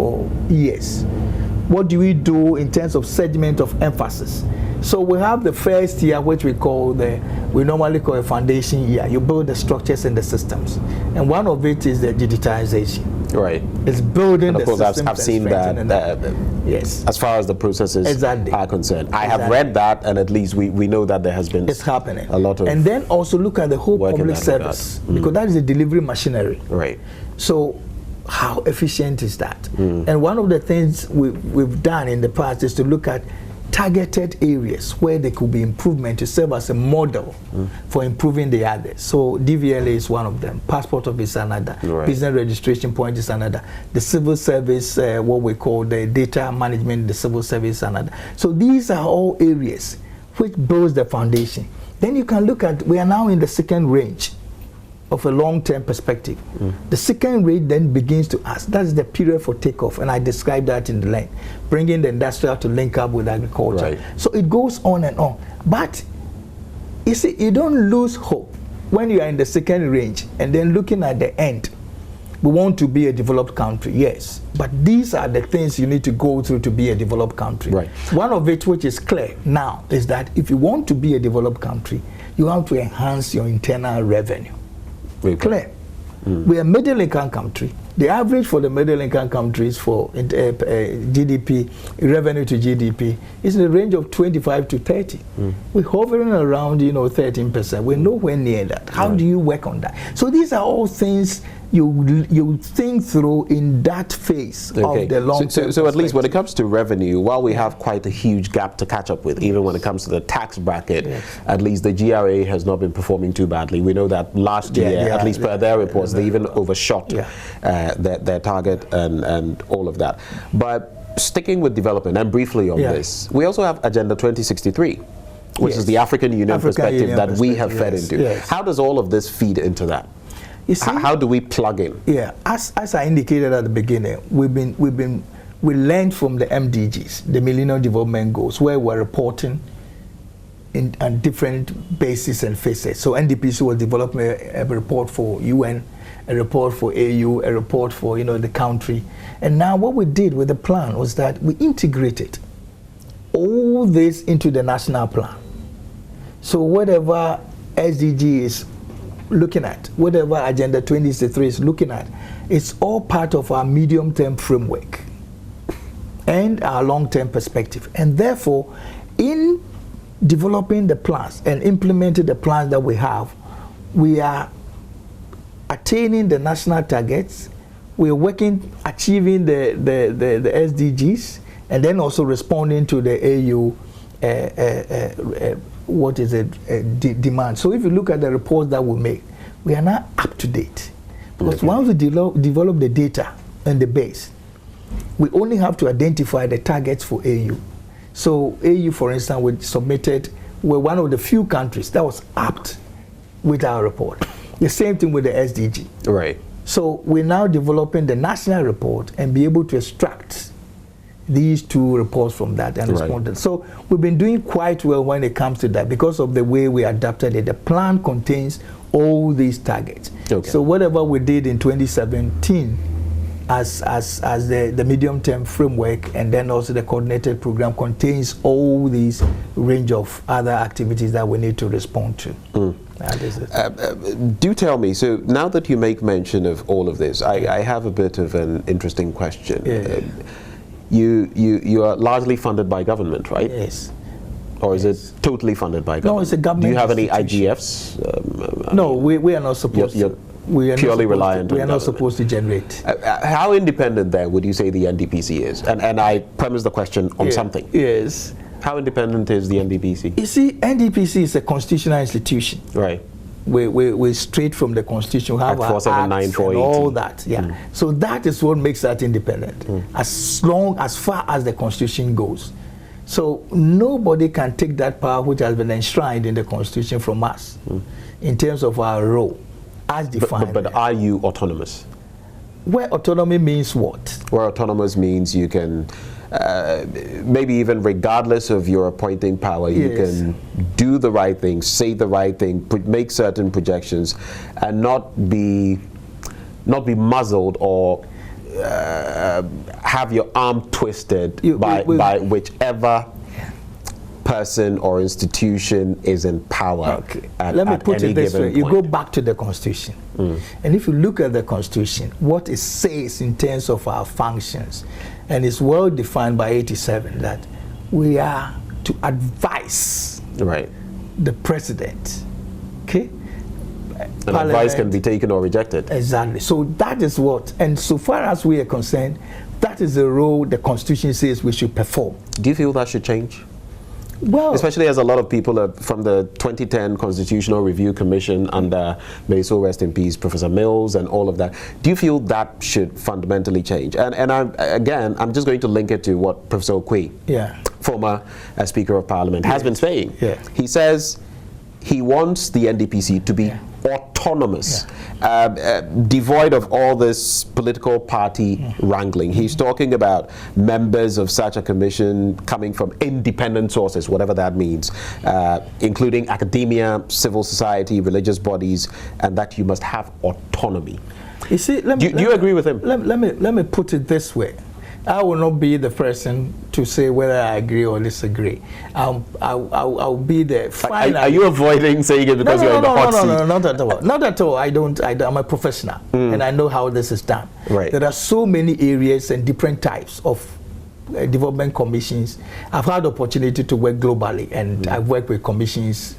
years? What do we do in terms of segment of emphasis? So we have the first year, which we normally call a foundation year. You build the structures and the systems, and one of it is the digitalization. Right. It's building and of the course systems. I've seen that. Yes. As far as the processes are concerned, I have read that, and at least we know that there has been. It's happening. A lot of. And then also look at the whole public service, because that is the delivery machinery. Right. So, how efficient is that? And one of the things we've done in the past is to look at targeted areas where there could be improvement to serve as a model for improving the others. So DVLA is one of them. Passport office is another. Right. Business registration point is another. The civil service, what we call the data management, the civil service is another. So these are all areas which builds the foundation. Then you can look at, we are now in the second range of a long-term perspective. The second range then begins to ask, that's the period for takeoff, and I described that in the line, bringing the industrial to link up with agriculture. Right. So it goes on and on. But you see, you don't lose hope when you are in the second range and then looking at the end. We want to be a developed country, yes. But these are the things you need to go through to be a developed country. Right. One of it, which is clear now, is that if you want to be a developed country, you have to enhance your internal revenue. Okay. Clear. We are a middle-income country. The average for the middle-income countries for GDP, revenue to GDP, is in the range of 25 to 30. We're hovering around, 13%. We're nowhere near that. How do you work on that? So these are all things you think through in that phase of the long term. So at least when it comes to revenue, while we have quite a huge gap to catch up with, even when it comes to the tax bracket, at least the GRA has not been performing too badly. We know that last year, at least per their reports, they even overshot their target and all of that. But sticking with development, and briefly on this, we also have Agenda 2063. Which is the African Union perspective that we have fed into. How does all of this feed into that? You see, how do we plug in? Yeah, as I indicated at the beginning, we learned from the MDGs, the Millennium Development Goals, where we're reporting on different bases and phases. So NDPC was developing a report for UN, a report for AU, a report for the country, and now what we did with the plan was that we integrated all this into the national plan. So whatever SDG is looking at, whatever Agenda 2063 is looking at, it's all part of our medium-term framework and our long-term perspective. And therefore, in developing the plans and implementing the plans that we have, we are attaining the national targets, we're working, achieving the SDGs, and then also responding to the AU demand. So if you look at the reports that we make, we are now up to date. Because once we develop the data and the base, we only have to identify the targets for AU. So AU, for instance, we're one of the few countries that was apt with our report. The same thing with the SDG. Right. So we're now developing the national report and be able to extract these two reports from that and responded. So we've been doing quite well when it comes to that because of the way we adapted it. The plan contains all these targets. So whatever we did in 2017 as the medium-term framework and then also the coordinated program contains all these range of other activities that we need to respond to. That is it. Do tell me, so now that you make mention of all of this, I have a bit of an interesting question. You are largely funded by government, right? Yes. Or is it totally funded by government? No, it's a government. Do you have any IGFs? No, we are not supposed to. We are purely reliant on we are not supposed to generate. How independent then would you say the NDPC is? And I premise the question on something. Yes. How independent is the NDPC? You see, NDPC is a constitutional institution. Right. We're straight from the Constitution. We have our acts and all that. So that is what makes that independent. As far as the Constitution goes. So nobody can take that power which has been enshrined in the Constitution from us in terms of our role as defined. But are you autonomous? Where autonomy means what? Where autonomous means you can maybe even regardless of your appointing power, you can do the right thing, say the right thing, make certain projections, and not be muzzled or have your arm twisted by whichever person or institution is in power. Let me put it this way. You go back to the Constitution, and if you look at the Constitution, what it says in terms of our functions, and it's well defined by 87 that we are to advise the president. Okay? And advice can be taken or rejected. Exactly. So that is what, and so far as we are concerned, that is the role the Constitution says we should perform. Do you feel that should change? Well, especially as a lot of people are from the 2010 Constitutional Review Commission under, may so rest in peace, Professor Mills and all of that. Do you feel that should fundamentally change? And I'm just going to link it to what Professor Okwe, former Speaker of Parliament, has been saying. He says he wants the NDPC to be autonomous, devoid of all this political party wrangling. He's talking about members of such a commission coming from independent sources, whatever that means, including academia, civil society, religious bodies, and that you must have autonomy. You see, do you agree with him? Let me put it this way. I will not be the person to say whether I agree or disagree. I'll be the final. Are you avoiding saying it because you're in the hot seat? No, not at all. Not at all. I'm a professional, and I know how this is done. Right. There are so many areas and different types of development commissions. I've had the opportunity to work globally, and I've worked with commissions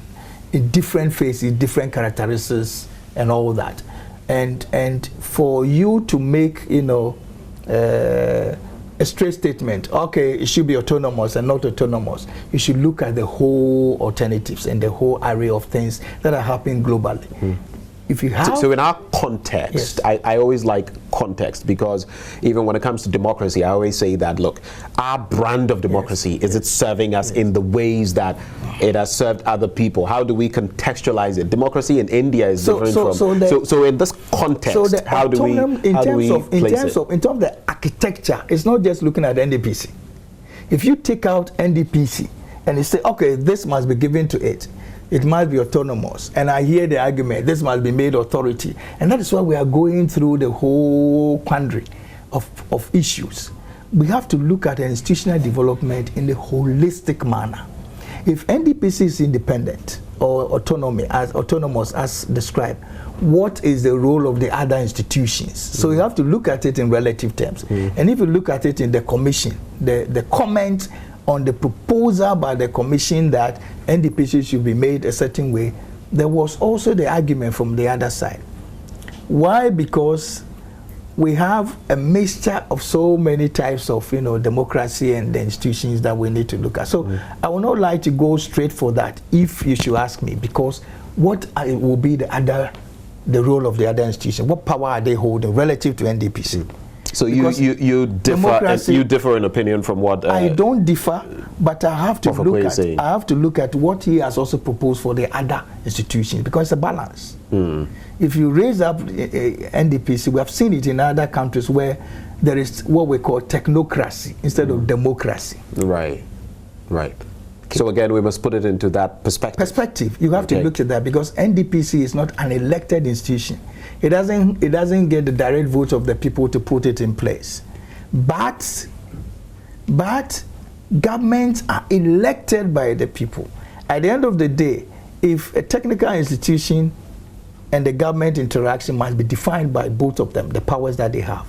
in different phases, different characteristics, and all that. And for you to make, a straight statement, okay, it should be autonomous and not autonomous. You should look at the whole alternatives and the whole array of things that are happening globally. If you have so in our context, yes. I always like context, because even when it comes to democracy, I always say that, look, our brand of democracy, is it serving us in the ways that it has served other people? How do we contextualize it? Democracy in India is different so in this context, how do we place it? In terms of the architecture, it's not just looking at NDPC. If you take out NDPC and you say, okay, this must be given to it, it must be autonomous, and I hear the argument, this must be made authority, and that is why we are going through the whole quandary of issues. We have to look at institutional development in a holistic manner. If NDPC is independent or autonomous as described, what is the role of the other institutions? So you have to look at it in relative terms. And if you look at it in the commission, the comment on the proposal by the commission that NDPC should be made a certain way, there was also the argument from the other side. Why? Because we have a mixture of so many types of democracy and the institutions that we need to look at. So I would not like to go straight for that if you should ask me, because what will be the role of the other institution? What power are they holding relative to NDPC? So you differ in opinion from what I don't differ, but I have to look at what he has also proposed for the other institutions, because it's a balance. If you raise up NDPC, we have seen it in other countries where there is what we call technocracy instead of democracy. Right. So again, we must put it into that perspective. You have to look at that, because NDPC is not an elected institution. It doesn't get the direct vote of the people to put it in place. But governments are elected by the people. At the end of the day, if a technical institution and the government interaction must be defined by both of them, the powers that they have.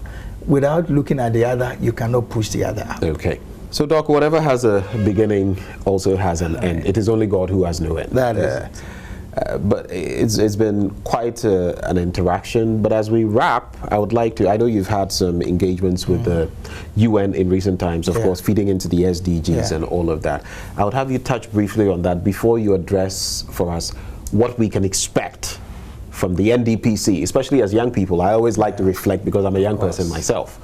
Without looking at the other, you cannot push the other out. Okay. So, Doc, whatever has a beginning also has an end. It is only God who has no end. That is. But it's been quite an interaction. But as we wrap, I would like to, I know you've had some engagements with the UN in recent times, of course, feeding into the SDGs and all of that. I would have you touch briefly on that before you address for us what we can expect from the NDPC, especially as young people. I always like to reflect, because I'm a young person myself,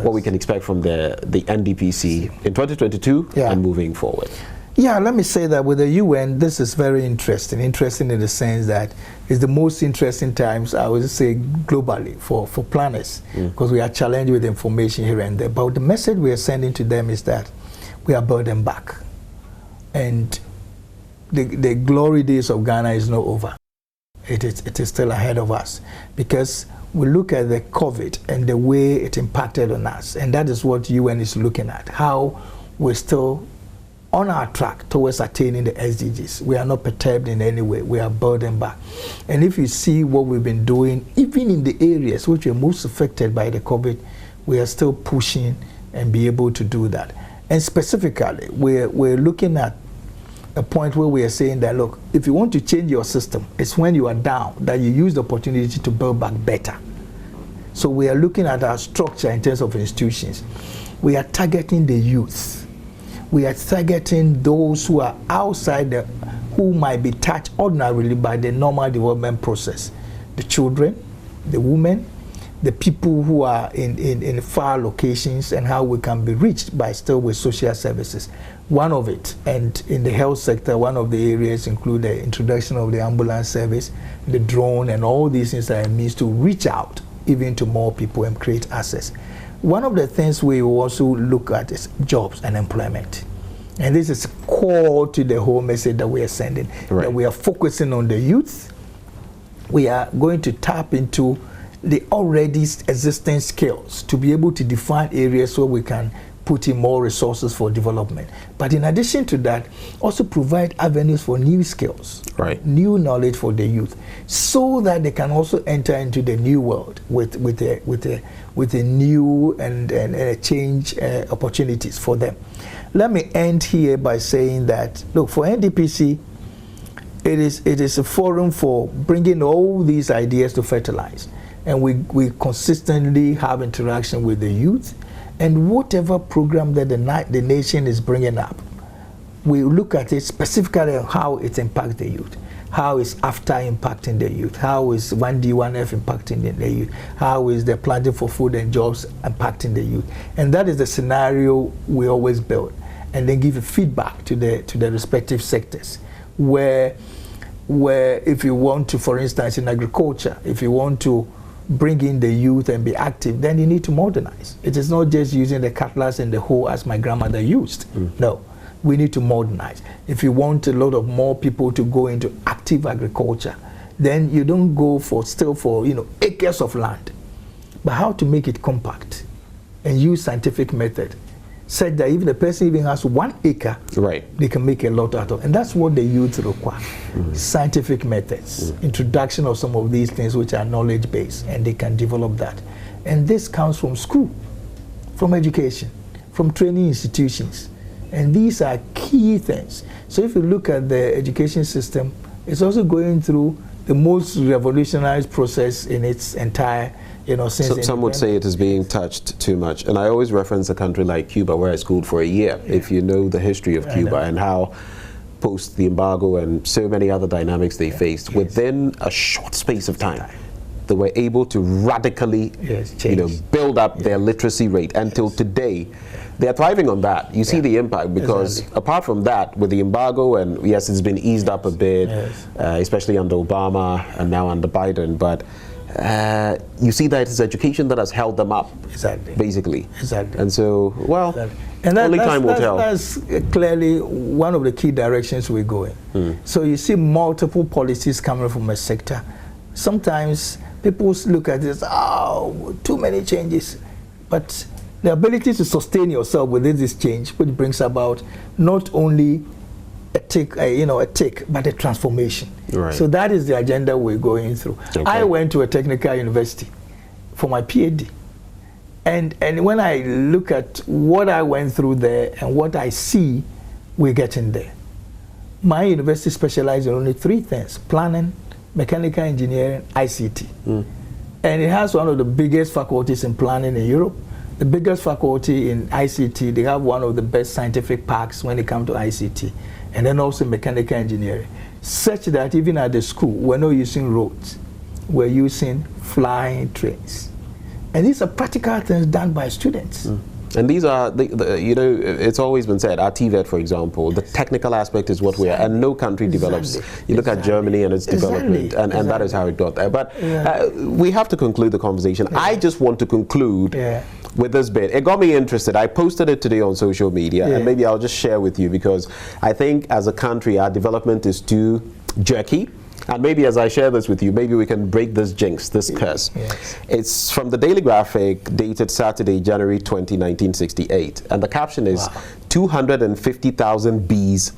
what we can expect from the NDPC in 2022 and moving forward. Yeah, let me say that with the UN, this is very interesting. Interesting in the sense that it's the most interesting times, I would say, globally for planners, because we are challenged with information here and there. But the message we are sending to them is that we are burdened back. And the glory days of Ghana is not over. It is still ahead of us, because we look at the COVID and the way it impacted on us, and that is what UN is looking at, how we're still on our track towards attaining the SDGs. We are not perturbed in any way. We are burdened back. And if you see what we've been doing, even in the areas which are most affected by the COVID, we are still pushing and be able to do that. And specifically, we're looking at a point where we are saying that, look, if you want to change your system, it's when you are down that you use the opportunity to build back better. So we are looking at our structure in terms of institutions. We are targeting the youth. We are targeting those who are outside, who might be touched ordinarily by the normal development process. The children, the women, the people who are in far locations, and how we can be reached by still with social services. one of it. And in the health sector, one of the areas include the introduction of the ambulance service, the drone, and all these things that it means to reach out even to more people and create access. One of the things we also look at is jobs and employment. And this is core to the whole message that we are sending. Right. That we are focusing on the youth. We are going to tap into the already existing skills to be able to define areas where we can put in more resources for development. But in addition to that, also provide avenues for new skills, right, new knowledge for the youth, so that they can also enter into the new world with a new and change opportunities for them. Let me end here by saying that, look, for NDPC, it is a forum for bringing all these ideas to fertilize. And we consistently have interaction with the youth, and whatever program that the nation is bringing up, we look at it specifically on how it impacts the youth. How is AFTA impacting the youth? How is 1D, 1F impacting the youth? How is the planting for food and jobs impacting the youth? And that is the scenario we always build, and then give a feedback to the respective sectors, where if you want to, for instance, in agriculture, if you want to bring in the youth and be active, then you need to modernize. It is not just using the cutlass and the hoe as my grandmother used. No, we need to modernize. If you want a lot of more people to go into active agriculture, then you don't go for acres of land, but how to make it compact and use scientific method, such that if the person even has 1 acre, right, they can make a lot out of. And that's what the youth require. Scientific methods, introduction of some of these things which are knowledge-based, and they can develop that. And this comes from school, from education, from training institutions. And these are key things. So if you look at the education system, it's also going through the most revolutionized process in its entire, since some would say it is being touched too much. And I always reference a country like Cuba, where I schooled for a year. Yeah. If you know the history of Cuba and how post the embargo and so many other dynamics they faced, within a short space of time, they were able to radically build up their literacy rate. Until today, they are thriving on that. You see the impact, because apart from that, with the embargo, and yes, it's been eased up a bit, especially under Obama and now under Biden, but you see that it's education that has held them up, basically. And so, well, and only time will tell. That's clearly one of the key directions we're going. So you see multiple policies coming from a sector. Sometimes people look at this, too many changes, but the ability to sustain yourself within this change, which brings about not only a tick, but a transformation. Right. So that is the agenda we're going through. Okay. I went to a technical university for my PhD, and when I look at what I went through there and what I see, we're getting there. My university specializes in only 3 things: planning, mechanical engineering, ICT. And it has one of the biggest faculties in planning in Europe, the biggest faculty in ICT. They have one of the best scientific parks when it comes to ICT, and then also mechanical engineering, such that even at the school, we're not using roads, we're using flying trains. And these are practical things done by students. And these are, it's always been said, our TVET, for example, the technical aspect is what we are, and no country develops. You look at Germany and its development, and that is how it got there. But we have to conclude the conversation. I just want to conclude with this bit. It got me interested. I posted it today on social media, and maybe I'll just share with you, because I think as a country, our development is too jerky. And maybe as I share this with you, maybe we can break this jinx, this curse. It's from the Daily Graphic, dated Saturday, January 20, 1968. And the caption is, 250,000 bees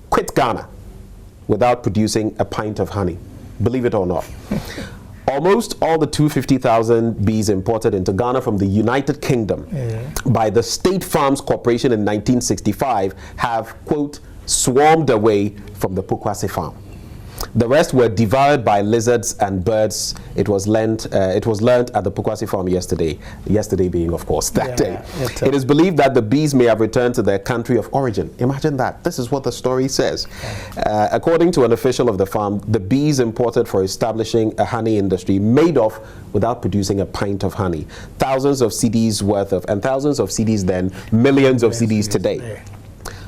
quit Ghana without producing a pint of honey. Believe it or not. Almost all the 250,000 bees imported into Ghana from the United Kingdom by the State Farms Corporation in 1965 have, quote, swarmed away from the Pokwase farm. The rest were devoured by lizards and birds. It was learned at the Pokwase farm yesterday being, of course, that day. It is believed that the bees may have returned to their country of origin. Imagine that. This is what the story says. According to an official of the farm, the bees imported for establishing a honey industry made off without producing a pint of honey. Thousands of CDs worth of, and thousands of CDs then, millions of CDs today.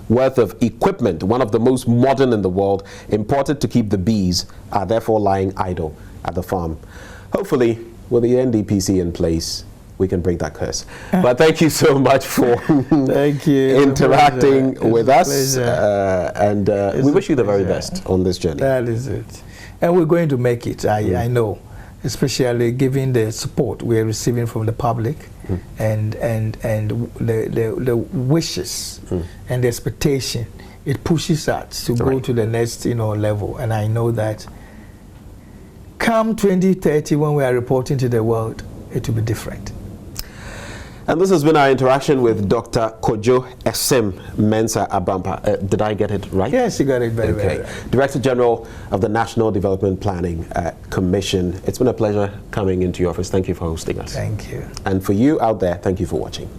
worth of equipment, one of the most modern in the world, imported to keep the bees, are therefore lying idle at the farm. Hopefully, with the NDPC in place, we can break that curse. But thank you so much for thank you. interacting with us. And we wish you the very best on this journey. That is it. And we're going to make it, I know, especially given the support we're receiving from the public and the wishes and the expectation. It pushes us to go to the next level. And I know that come 2030, when we are reporting to the world, it will be different. And this has been our interaction with Dr. Kodjo Essiem Mensah-Abrampa. Did I get it right? Yes, you got it very well. Director General of the National Development Planning Commission. It's been a pleasure coming into your office. Thank you for hosting us. Thank you. And for you out there, thank you for watching.